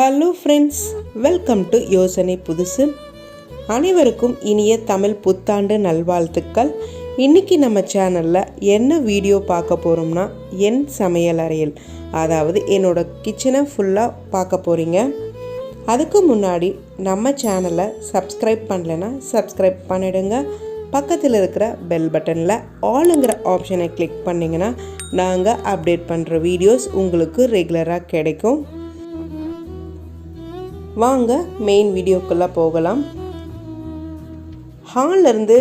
Hello friends, welcome to யோசனை புதுசு. அனைவருக்கும் இனிய தமிழ் புத்தாண்டு நல்வாழ்த்துக்கள். இன்றைக்கி நம்ம சேனலில் என்ன வீடியோ பார்க்க போகிறோம்னா, என் சமையல் அறையில், அதாவது என்னோட கிச்சனை ஃபுல்லாக பார்க்க போகிறீங்க. அதுக்கு முன்னாடி நம்ம சேனலை சப்ஸ்கிரைப் பண்ணலைன்னா சப்ஸ்கிரைப் பண்ணிடுங்க. பக்கத்தில் இருக்கிற பெல் பட்டனில் ஆளுங்கிற ஆப்ஷனை கிளிக் பண்ணிங்கன்னா நாங்கள் அப்டேட் பண்ணுற வீடியோஸ் உங்களுக்கு ரெகுலராக கிடைக்கும். வாங்க மெயின் வீடியோக்குள்ளே போகலாம். ஹால்லேருந்து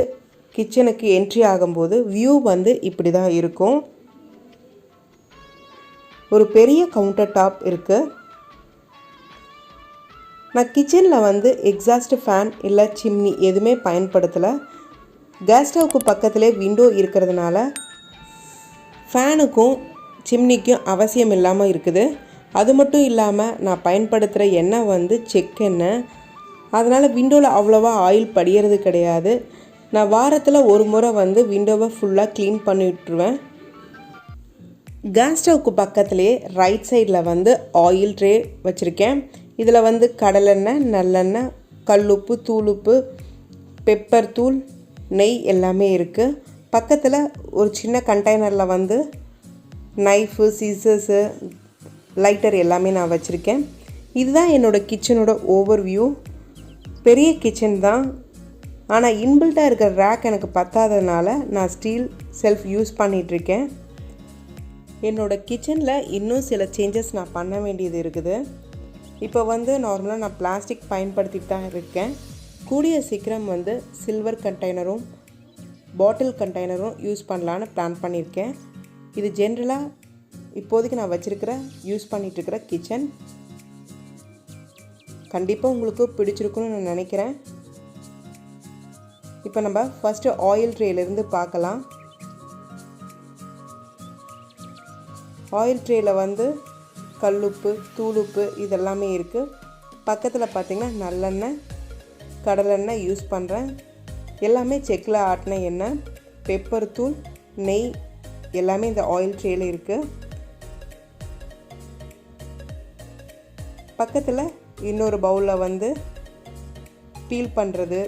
கிச்சனுக்கு என்ட்ரி ஆகும்போது வியூ இப்படி தான் இருக்கும். ஒரு பெரிய கவுண்டர் டாப் இருக்குது. நான் கிச்சனில் எக்ஸாஸ்ட் ஃபேன் இல்லை சிம்னி எதுவுமே பயன்படுத்தலை. கேஸ் ஸ்டவ்க்கு பக்கத்திலே விண்டோ இருக்கிறதுனால ஃபேனுக்கும் சிம்னிக்கும் அவசியம் இல்லாமல் இருக்குது. அது மட்டும் இல்லாமல் நான் பயன்படுத்துகிற எண்ணெய் செக் எண்ணெய். அதனால் விண்டோவில் அவ்வளோவா ஆயில் படிகிறது கிடையாது. நான் வாரத்தில் ஒரு முறை விண்டோவை ஃபுல்லாக க்ளீன் பண்ணி விட்டுருவேன். கேஸ் ஸ்டவ்க்கு பக்கத்துலேயே ரைட் சைடில் ஆயில் ட்ரே வச்சுருக்கேன். இதில் கடலெண்ணெய், நல்லெண்ணெய், கல்லுப்பு, தூளுப்பு, பெப்பர் தூள், நெய் எல்லாமே இருக்குது. பக்கத்தில் ஒரு சின்ன கண்டெய்னரில் நைஃபு, சீசர்ஸு, லைட்டர் எல்லாமே நான் வச்சுருக்கேன். இதுதான் என்னோடய கிச்சனோட ஓவர் வியூ. பெரிய கிச்சன் தான், ஆனால் இன்பில்ட்டாக இருக்கிற ரேக் எனக்கு பத்தாததுனால நான் ஸ்டீல் செல்ஃப் யூஸ் பண்ணிகிட்ருக்கேன். என்னோடய கிச்சனில் இன்னும் சில சேஞ்சஸ் நான் பண்ண வேண்டியது இருக்குது. இப்போ நார்மலாக நான் பிளாஸ்டிக் பயன்படுத்திட்டு தான் இருக்கேன். கூடிய சீக்கிரம் சில்வர் கண்டெய்னரும் பாட்டில் கண்டெய்னரும் யூஸ் பண்ணலான்னு பிளான் பண்ணியிருக்கேன். இது ஜென்ரலாக இப்போதைக்கு நான் யூஸ் பண்ணிகிட்ருக்கிற கிச்சன். கண்டிப்பாக உங்களுக்கு பிடிச்சிருக்குன்னு நான் நினைக்கிறேன். இப்போ நம்ம ஃபஸ்ட்டு ஆயில் ட்ரேலேருந்து பார்க்கலாம். ஆயில் ட்ரேயில் கல்லுப்பு, தூளுப்பு இதெல்லாமே இருக்குது. பக்கத்தில் பார்த்திங்கன்னா நல்லெண்ணெய், கடலெண்ணெய் யூஸ் பண்ணுறேன். எல்லாமே செக்கில் ஆட்டின எண்ணெய், பெப்பர் தூள், நெய் எல்லாமே இந்த ஆயில் ட்ரேயில் இருக்குது. பக்கத்தில் இன்னொரு பவுலில் பீல் பண்ணுறது,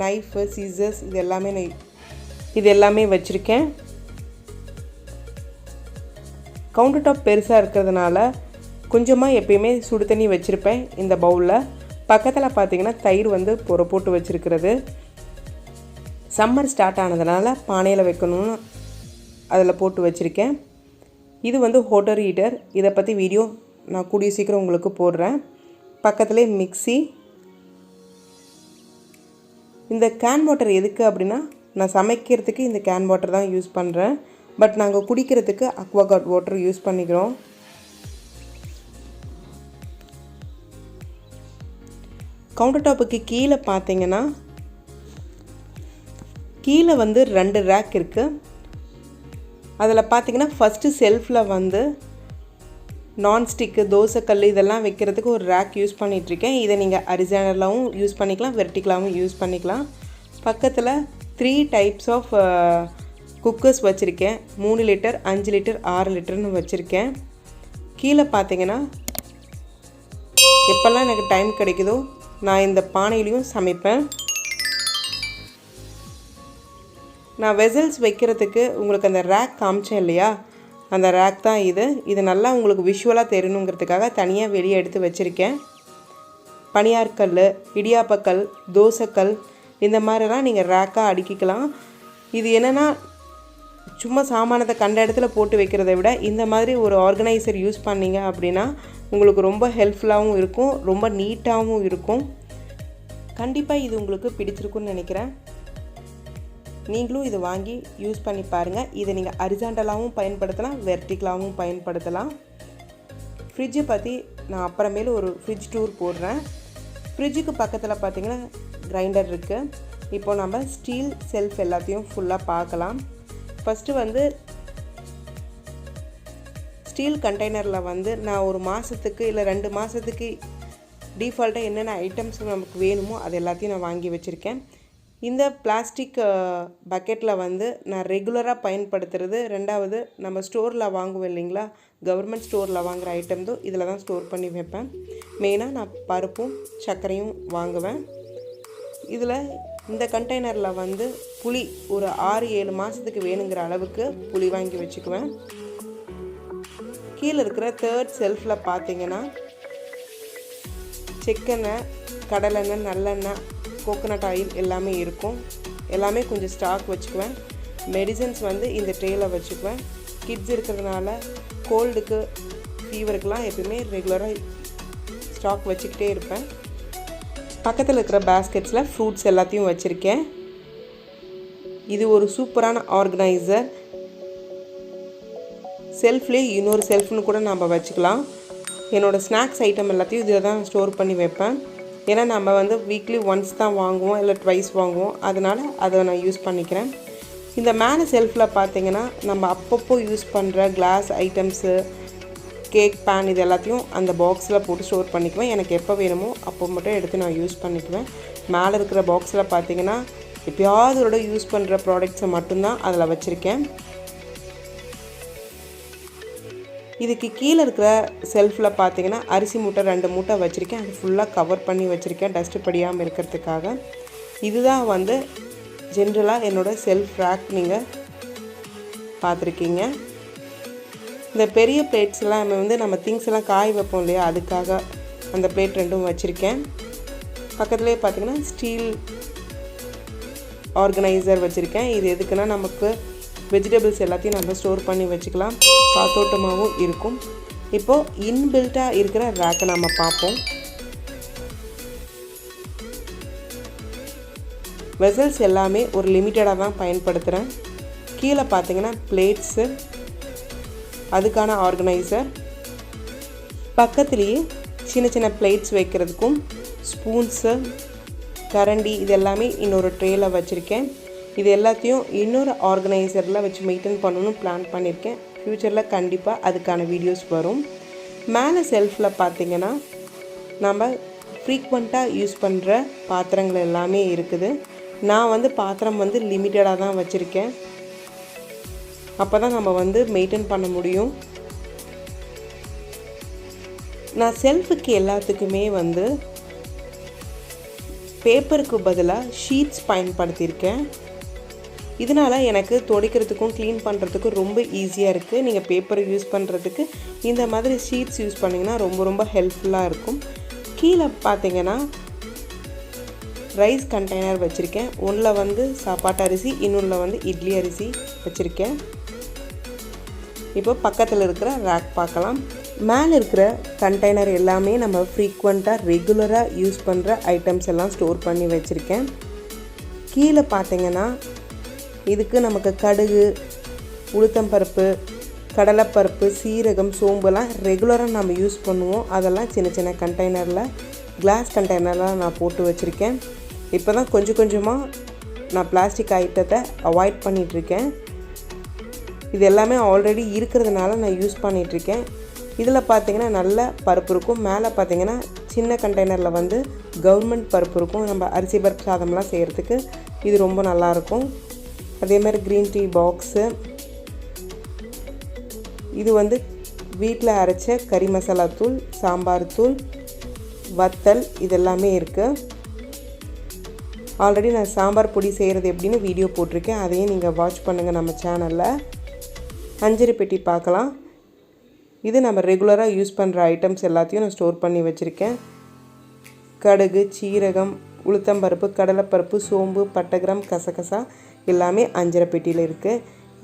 நைஃபு, சீசர்ஸ் இது எல்லாமே வச்சுருக்கேன். கவுண்டர் டாப் பெருசாக இருக்கிறதுனால கொஞ்சமாக எப்பயுமே சுடு தண்ணி வச்சுருப்பேன் இந்த பவுலில். பக்கத்தில் பார்த்திங்கன்னா தயிர் பொற போட்டு வச்சுருக்கிறது. சம்மர் ஸ்டார்ட் ஆனதுனால பானையில் வைக்கணும்னு அதில் போட்டு வச்சுருக்கேன். இது ஹோட்டர் ஹீட்டர். இதை பற்றி வீடியோ நான் கூடிய சீக்கிரம் உங்களுக்கு போடுறேன். பக்கத்துலேயே மிக்ஸி. இந்த கேன் வாட்டர் எதுக்கு அப்படின்னா, நான் சமைக்கிறதுக்கு இந்த கேன் வாட்டர் தான் யூஸ் பண்ணுறேன். பட் நாங்கள் குடிக்கிறதுக்கு அக்வாகார்ட் வாட்டர் யூஸ் பண்ணிக்கிறோம். கவுண்டர் டாப்புக்கு கீழே பார்த்தீங்கன்னா கீழே 2 ரேக் இருக்குது. அதில் பார்த்தீங்கன்னா ஃபஸ்ட்டு செல்ஃபில் நான்ஸ்டிக்கு, தோசைக்கல் இதெல்லாம் வைக்கிறதுக்கு ஒரு ரேக் யூஸ் பண்ணிகிட்ருக்கேன். இதை நீங்கள் ஹரிசாண்டலாகவும் யூஸ் பண்ணிக்கலாம், வெர்டிக்கலாகவும் யூஸ் பண்ணிக்கலாம். பக்கத்தில் 3 டைப்ஸ் ஆஃப் குக்கர்ஸ் வச்சுருக்கேன். 3 லிட்டர், 5 லிட்டர், 6 லிட்டர்னு வச்சுருக்கேன். கீழே பார்த்தீங்கன்னா எப்போல்லாம் எனக்கு டைம் கிடைக்குதோ நான் இந்த பானையிலையும் சமைப்பேன். நான் வெசல்ஸ் வைக்கிறதுக்கு உங்களுக்கு அந்த ரேக் காமிச்சேன் இல்லையா, அந்த ரேக் தான் இது நல்லா உங்களுக்கு விஷுவலாக தெரியணுங்கிறதுக்காக தனியாக வெளியே எடுத்து வச்சுருக்கேன். பனியார்கல், இடியாப்பக்கல், தோசைக்கல் இந்த மாதிரிலாம் நீங்கள் ரேக்காக அடுக்கிக்கலாம். இது என்னென்னா, சும்மா சாமானத்தை கண்ட இடத்துல போட்டு வைக்கிறத விட இந்த மாதிரி ஒரு ஆர்கனைசர் யூஸ் பண்ணிங்க அப்படின்னா உங்களுக்கு ரொம்ப ஹெல்ப்ஃபுல்லாகவும் இருக்கும், ரொம்ப நீட்டாகவும் இருக்கும். கண்டிப்பாக இது உங்களுக்கு பிடிச்சிருக்குன்னு நினைக்கிறேன். நீங்களும் இதை வாங்கி யூஸ் பண்ணி பாருங்கள். இதை நீங்கள் ஹரிசாண்டலாகவும் பயன்படுத்தலாம், வெர்டிக்கலாகவும் பயன்படுத்தலாம். ஃப்ரிட்ஜை பற்றி நான் அப்புறமேல ஒரு ஃப்ரிட்ஜ் டூர் போடுறேன். ஃப்ரிட்ஜுக்கு பக்கத்தில் பார்த்திங்கன்னா கிரைண்டர் இருக்குது. இப்போது நம்ம ஸ்டீல் செல்ஃப் எல்லாத்தையும் ஃபுல்லாக பார்க்கலாம். ஃபஸ்ட்டு ஸ்டீல் கண்டெய்னரில் நான் ஒரு மாதத்துக்கு இல்லை 2 மாதத்துக்கு டிஃபால்ட்டாக என்னென்ன ஐட்டம்ஸ் நமக்கு வேணுமோ அது எல்லாத்தையும் நான் வாங்கி வச்சுருக்கேன். இந்த பிளாஸ்டிக் பக்கெட்டில் வந்து நான் ரெகுலராக பயன்படுத்துகிறது. ரெண்டாவது நம்ம ஸ்டோரில் வாங்குவோம் இல்லைங்களா, கவர்மெண்ட் ஸ்டோரில் வாங்குகிற ஐட்டம் தான் இதில் தான் ஸ்டோர் பண்ணி வைப்பேன். மெயினாக நான் பருப்பும் சர்க்கரையும் வாங்குவேன். இதில் இந்த கண்டெய்னரில் வந்து புளி ஒரு 6-7 மாதத்துக்கு வேணுங்கிற அளவுக்கு புளி வாங்கி வச்சுக்குவேன். கீழே இருக்கிற 3rd செல்ஃபில் பார்த்தீங்கன்னா செக்கெண்ணெய், கடலெண்ணெய், நல்லெண்ணெய், கோகோனட் ஆயில் எல்லாமே இருக்கும். எல்லாமே கொஞ்சம் ஸ்டாக் வச்சுக்குவேன். மெடிசன்ஸ் வந்து இந்த ட்ரேயில் வச்சுக்குவேன். கிட்ஸ் இருக்கிறதுனால கோல்டுக்கு, ஃபீவருக்கெலாம் எப்பயுமே ரெகுலராக ஸ்டாக் வச்சுக்கிட்டே இருப்பேன். பக்கத்தில் இருக்கிற பேஸ்கெட்ஸில் ஃப்ரூட்ஸ் எல்லாத்தையும் வச்சுருக்கேன். இது ஒரு சூப்பரான ஆர்கனைசர். செல்ஃப்லேயே இன்னொரு செல்ஃப்னு கூட நம்ம வச்சுக்கலாம். என்னோடய ஸ்நாக்ஸ் ஐட்டம் எல்லாத்தையும் இதில் தான் ஸ்டோர் பண்ணி வைப்பேன். ஏன்னா நம்ம வந்து வீக்லி ஒன்ஸ் தான் வாங்குவோம், இல்லை ட்வைஸ் வாங்குவோம். அதனால் அதை நான் யூஸ் பண்ணிக்கிறேன். இந்த மேலே செல்ஃபில் பார்த்தீங்கன்னா நம்ம அப்பப்போ யூஸ் பண்ணுற கிளாஸ் ஐட்டம்ஸு, கேக் பேன் இது எல்லாத்தையும் அந்த பாக்ஸில் போட்டு ஸ்டோர் பண்ணிக்குவேன். எனக்கு எப்போ வேணுமோ அப்போ மட்டும் எடுத்து நான் யூஸ் பண்ணிக்குவேன். மேலே இருக்கிற பாக்ஸில் பார்த்தீங்கன்னா எப்போயாவதோட யூஸ் பண்ணுற ப்ராடக்ட்ஸை மட்டும்தான் அதில் வச்சுருக்கேன். இதுக்கு கீழே இருக்கிற செல்ஃபில் பார்த்தீங்கன்னா அரிசி மூட்டை 2 மூட்டை வச்சுருக்கேன். அது ஃபுல்லாக கவர் பண்ணி வச்சுருக்கேன் டஸ்ட்டு படியாமல் இருக்கிறதுக்காக. இதுதான் வந்து ஜென்ரலாக என்னோடய செல்ஃப் ரேக் நீங்கள் பார்த்துருக்கீங்க. இந்த பெரிய பிளேட்ஸ்லாம் நம்ம திங்ஸ் எல்லாம் காய வைப்போம் இல்லையா, அதுக்காக அந்த பிளேட் 2 வச்சுருக்கேன். பக்கத்துலேயே பார்த்தீங்கன்னா ஸ்டீல் ஆர்கனைசர் வச்சுருக்கேன். இது எதுக்குன்னா நமக்கு வெஜிடபிள்ஸ் எல்லாத்தையும் நம்ம ஸ்டோர் பண்ணி வச்சுக்கலாம், காத்தோட்டமாகவும் இருக்கும். இப்போது இன்பில்ட்டாக இருக்கிற ரேக்கை நம்ம பார்ப்போம். வெசல்ஸ் எல்லாமே ஒரு லிமிட்டடாக தான் பயன்படுத்துகிறேன். கீழே பார்த்தீங்கன்னா பிளேட்ஸு, அதுக்கான ஆர்கனைசர். பக்கத்துலேயே சின்ன சின்ன பிளேட்ஸ் வைக்கிறதுக்கும் ஸ்பூன்ஸு, கரண்டி இது எல்லாமே இன்னொரு ட்ரேயில் வச்சுருக்கேன். இது எல்லாத்தையும் இன்னொரு ஆர்கனைசரில் வச்சு மெயின்டைன் பண்ணணும்னு பிளான் பண்ணியிருக்கேன். ஃப்யூச்சரில் கண்டிப்பாக அதுக்கான வீடியோஸ் வரும். மேலே செல்ஃபில் பார்த்திங்கன்னா நம்ம ஃப்ரீக்வெண்ட்டாக யூஸ் பண்ணுற பாத்திரங்கள் எல்லாமே இருக்குது. நான் வந்து பாத்திரம் வந்து லிமிட்டடாக தான் வச்சுருக்கேன். அப்போ தான் நம்ம வந்து மெயின்டைன் பண்ண முடியும். நான் செல்ஃபுக்கு எல்லாத்துக்குமே வந்து பேப்பருக்கு பதிலாக ஷீட்ஸ் பயன்படுத்தியிருக்கேன். இதனால் எனக்கு துடைக்கிறதுக்கும் க்ளீன் பண்ணுறதுக்கும் ரொம்ப ஈஸியாக இருக்குது. நீங்கள் பேப்பர் யூஸ் பண்ணுறதுக்கு இந்த மாதிரி ஷீட்ஸ் யூஸ் பண்ணிங்கன்னா ரொம்ப ரொம்ப ஹெல்ப்ஃபுல்லாக இருக்கும். கீழே பார்த்தீங்கன்னா ரைஸ் கண்டெய்னர் வச்சுருக்கேன். ஒன்றில் வந்து சாப்பாட்டு அரிசி, இன்னொன்றில் வந்து இட்லி அரிசி வச்சுருக்கேன். இப்போ பக்கத்தில் இருக்கிற ரேக் பார்க்கலாம். மேலே இருக்கிற கண்டெய்னர் எல்லாமே நம்ம ஃப்ரீக்வெண்ட்டாக ரெகுலராக யூஸ் பண்ணுற ஐட்டம்ஸ் எல்லாம் ஸ்டோர் பண்ணி வச்சுருக்கேன். கீழே பார்த்தீங்கன்னா இதுக்கு நமக்கு கடுகு, உளுத்தம்பருப்பு, கடலைப்பருப்பு, சீரகம், சோம்புலாம் ரெகுலராக நம்ம யூஸ் பண்ணுவோம். அதெல்லாம் சின்ன சின்ன கண்டெய்னரில், கிளாஸ் கண்டெய்னரில் நான் போட்டு வச்சுருக்கேன். இப்போ தான் கொஞ்சம் கொஞ்சமாக நான் பிளாஸ்டிக் ஐட்டத்தை அவாய்ட் பண்ணிகிட்ருக்கேன். இது எல்லாமே ஆல்ரெடி இருக்கிறதுனால நான் யூஸ் பண்ணிகிட்ருக்கேன். இதில் பார்த்திங்கன்னா நல்ல பருப்பு இருக்கும். மேலே பார்த்திங்கன்னா சின்ன கண்டெய்னரில் வந்து கவர்மெண்ட் பருப்பு இருக்கும். நம்ம அரிசி பருப்பு சாதம்லாம் செய்கிறதுக்கு இது ரொம்ப நல்லாயிருக்கும். அதே மாதிரி க்ரீன் டீ பாக்ஸு, இது வந்து வீட்டில் அரைச்ச கறி மசாலா தூள், சாம்பார் தூள், வத்தல் இதெல்லாமே இருக்குது. ஆல்ரெடி நான் சாம்பார் பொடி செய்கிறது எப்படின்னு வீடியோ போட்டிருக்கேன். அதையும் நீங்கள் வாட்ச் பண்ணுங்கள் நம்ம சேனலில். அஞ்சரை பெட்டி பார்க்கலாம். இது நம்ம ரெகுலராக யூஸ் பண்ணுற ஐட்டம்ஸ் எல்லாத்தையும் நான் ஸ்டோர் பண்ணி வச்சுருக்கேன். கடுகு, சீரகம், உளுத்தம்பருப்பு, கடலைப்பருப்பு, சோம்பு, பட்டைகிராம், கசகசா எல்லாமே அஞ்சரை பெட்டியில் இருக்குது.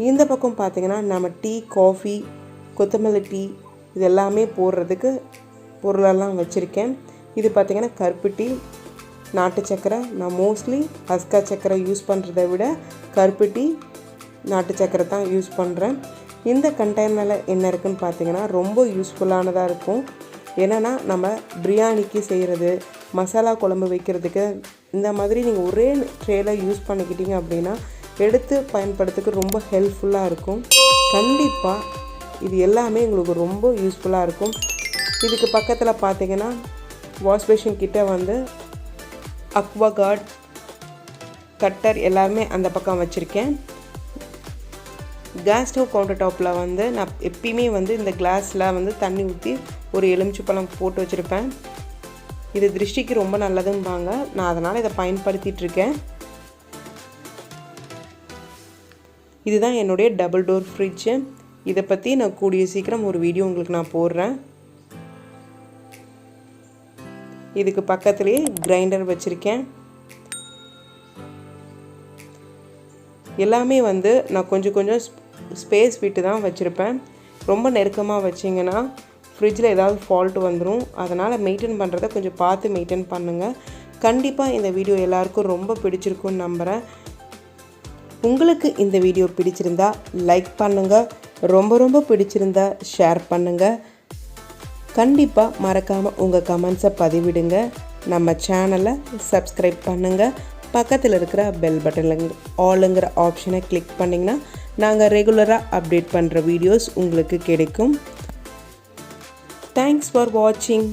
இந்த பக்கம் பார்த்திங்கன்னா நம்ம டீ, காஃபி, கொத்தமல்லி டீ இது எல்லாமே போடுறதுக்கு பொருளெல்லாம் வச்சுருக்கேன். இது பார்த்திங்கன்னா கருப்பு டீ, நாட்டு சக்கரை. நான் மோஸ்ட்லி அஸ்கா சக்கரை யூஸ் பண்ணுறதை விட கருப்பு டீ, நாட்டு சக்கரை தான் யூஸ் பண்ணுறேன். இந்த கண்டெய்னரில் என்ன இருக்குதுன்னு பார்த்திங்கன்னா ரொம்ப யூஸ்ஃபுல்லானதாக இருக்கும். என்னென்னா நம்ம பிரியாணிக்கு செய்கிறது, மசாலா குழம்பு வைக்கிறதுக்கு இந்த மாதிரி நீங்கள் ஒரே ட்ரேயில் யூஸ் பண்ணிக்கிட்டீங்க அப்படின்னா எடுத்து பயன்படுத்துறதுக்கு ரொம்ப ஹெல்ப்ஃபுல்லாக இருக்கும். கண்டிப்பாக இது எல்லாமே உங்களுக்கு ரொம்ப யூஸ்ஃபுல்லாக இருக்கும். இதுக்கு பக்கத்தில் பார்த்தீங்கன்னா வாஷ் பேஷன் கிட்ட வந்து அக்வாகார்ட் கட்டர் எல்லாமே அந்த பக்கம் வச்சுருக்கேன். கேஸ் ஸ்டவ் கவுண்டர் டாப்பில் வந்து நான் எப்பயுமே வந்து இந்த கிளாஸில் வந்து தண்ணி ஊற்றி ஒரு எலுமிச்சைப்பழம் போட்டு வச்சுருப்பேன். இது திருஷ்டிக்கு ரொம்ப நல்லதும்பாங்க. நான் அதனால் இதை பயன்படுத்திகிட்ருக்கேன். இதுதான் என்னுடைய டபுள் டோர் ஃப்ரிட்ஜு. இதை பற்றி நான் கூடிய சீக்கிரம் ஒரு வீடியோ உங்களுக்கு நான் போடுறேன். இதுக்கு பக்கத்துலேயே கிரைண்டர் வச்சுருக்கேன். எல்லாமே வந்து நான் கொஞ்சம் கொஞ்சம் ஸ்பேஸ் விட்டு தான் வச்சுருப்பேன். ரொம்ப நெருக்கமாக வச்சிங்கன்னா ஃப்ரிட்ஜில் ஏதாவது ஃபால்ட் வந்துடும். அதனால் மெயின்டைன் பண்ணுறதை கொஞ்சம் பார்த்து மெயின்டைன் பண்ணுங்கள். கண்டிப்பாக இந்த வீடியோ எல்லாருக்கும் ரொம்ப பிடிச்சிருக்குன்னு நம்புகிறேன். உங்களுக்கு இந்த வீடியோ பிடிச்சிருந்தா லைக் பண்ணுங்கள். ரொம்ப ரொம்ப பிடிச்சிருந்தா ஷேர் பண்ணுங்கள். கண்டிப்பாக மறக்காமல் உங்கள் கமெண்ட்ஸை பதிவிடுங்க. நம்ம சேனலை சப்ஸ்கிரைப் பண்ணுங்கள். பக்கத்தில் இருக்கிற பெல் பட்டனில் ஆளுங்கிற ஆப்ஷனை கிளிக் பண்ணிங்கன்னா நாங்கள் ரெகுலராக அப்டேட் பண்ணுற வீடியோஸ் உங்களுக்கு கிடைக்கும். தேங்க்ஸ் ஃபார் வாட்சிங்.